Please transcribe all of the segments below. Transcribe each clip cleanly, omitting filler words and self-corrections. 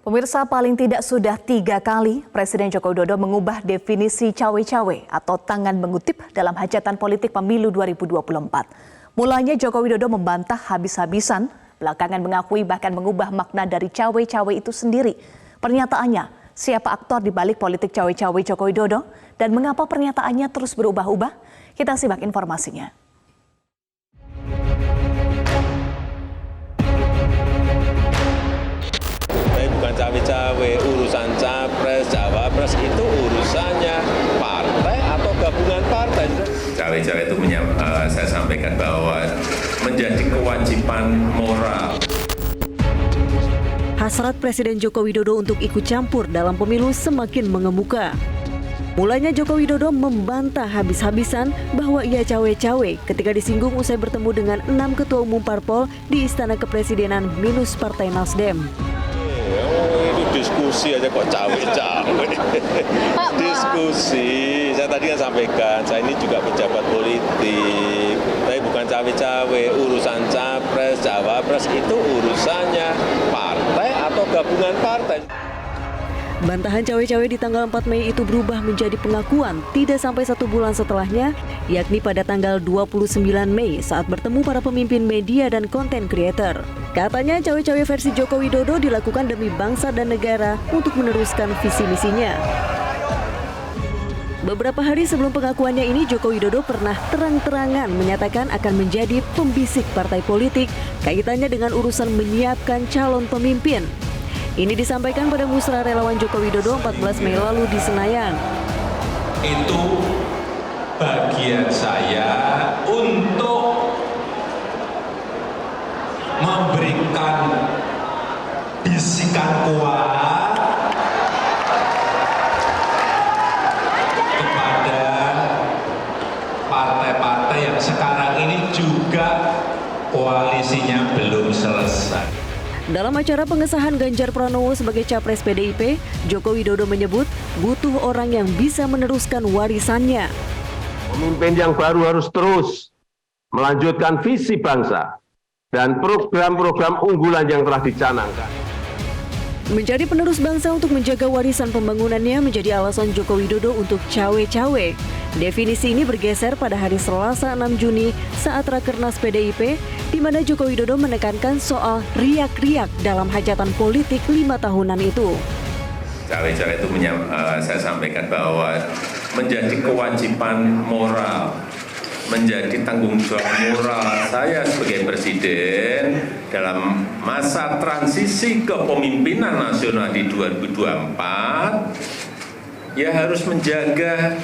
Pemirsa, paling tidak sudah 3 kali Presiden Joko Widodo mengubah definisi cawe-cawe atau tangan mengutip dalam hajatan politik pemilu 2024. Mulanya Joko Widodo membantah habis-habisan, belakangan mengakui bahkan mengubah makna dari cawe-cawe itu sendiri. Pernyataannya, siapa aktor di balik politik cawe-cawe Joko Widodo dan mengapa pernyataannya terus berubah-ubah? Kita simak informasinya. Bukan cawe-cawe, urusan capres, cawapres itu urusannya partai atau gabungan partai. Cawe-cawe itu saya sampaikan bahwa menjadi kewajiban moral. Hasrat Presiden Joko Widodo untuk ikut campur dalam pemilu semakin mengemuka. Mulanya Joko Widodo membantah habis-habisan bahwa ia cawe-cawe ketika disinggung usai bertemu dengan 6 ketua umum parpol di Istana Kepresidenan minus Partai Nasdem. Itu diskusi aja kok cawe-cawe. Diskusi, saya tadi kan sampaikan, saya ini juga pejabat politik. Tapi bukan cawe-cawe, urusan capres, cawapres itu urusannya partai atau gabungan partai. Bantahan cawe-cawe di tanggal 4 Mei itu berubah menjadi pengakuan tidak sampai 1 bulan setelahnya, yakni pada tanggal 29 Mei saat bertemu para pemimpin media dan konten creator. Katanya cawe-cawe versi Joko Widodo dilakukan demi bangsa dan negara untuk meneruskan visi misinya. Beberapa hari sebelum pengakuannya ini, Joko Widodo pernah terang-terangan menyatakan akan menjadi pembisik partai politik kaitannya dengan urusan menyiapkan calon pemimpin. Ini disampaikan pada musra relawan Joko Widodo 14 Mei lalu di Senayan. Itu bagian saya untuk memberikan bisikan kuat kepada partai-partai yang sekarang ini juga koalisinya belum selesai. Dalam acara pengesahan Ganjar Pranowo sebagai capres PDIP, Joko Widodo menyebut butuh orang yang bisa meneruskan warisannya. Pemimpin yang baru harus terus melanjutkan visi bangsa dan program-program unggulan yang telah dicanangkan. Menjadi penerus bangsa untuk menjaga warisan pembangunannya menjadi alasan Joko Widodo untuk cawe-cawe. Definisi ini bergeser pada hari Selasa 6 Juni saat Rakernas PDIP, di mana Joko Widodo menekankan soal riak-riak dalam hajatan politik 5 tahunan itu. Cawe-cawe itu saya sampaikan bahwa menjadi kewajiban moral, menjadi tanggung jawab moral saya sebagai presiden dalam masa transisi kepemimpinan nasional di 2024, ya harus menjaga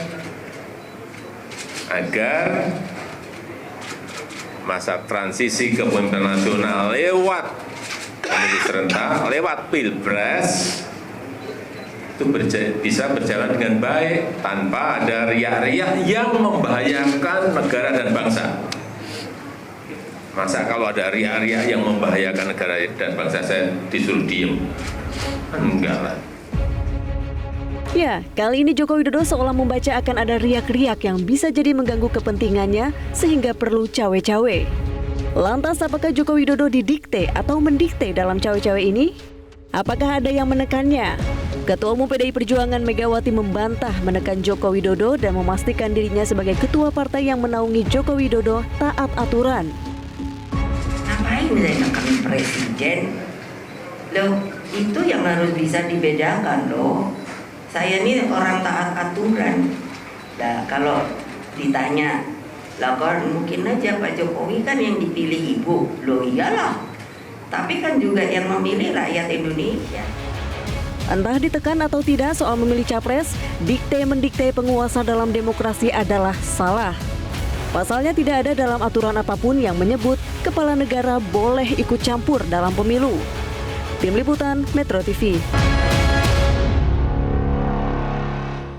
agar masa transisi kepemimpinan nasional lewat pemilu serentak, lewat pilpres itu bisa berjalan dengan baik tanpa ada riak-riak yang membahayakan negara dan bangsa. Masa kalau ada riak-riak yang membahayakan negara dan bangsa saya disuruh diem? Enggak lah. Ya, kali ini Joko Widodo seolah membaca akan ada riak-riak yang bisa jadi mengganggu kepentingannya sehingga perlu cawe-cawe. Lantas apakah Joko Widodo didikte atau mendikte dalam cawe-cawe ini? Apakah ada yang menekannya? Ketua Umum PDI Perjuangan Megawati membantah menekan Joko Widodo dan memastikan dirinya sebagai ketua partai yang menaungi Joko Widodo taat aturan. Ngapain saya nekan presiden? Loh, itu yang harus bisa dibedakan loh. Saya ini orang taat aturan. Nah, kalau ditanya, lah kan mungkin aja Pak Jokowi kan yang dipilih ibu. Loh iyalah, tapi kan juga yang memilih rakyat Indonesia. Entah ditekan atau tidak soal memilih capres, dikte-mendikte penguasa dalam demokrasi adalah salah. Pasalnya tidak ada dalam aturan apapun yang menyebut kepala negara boleh ikut campur dalam pemilu. Tim Liputan Metro TV.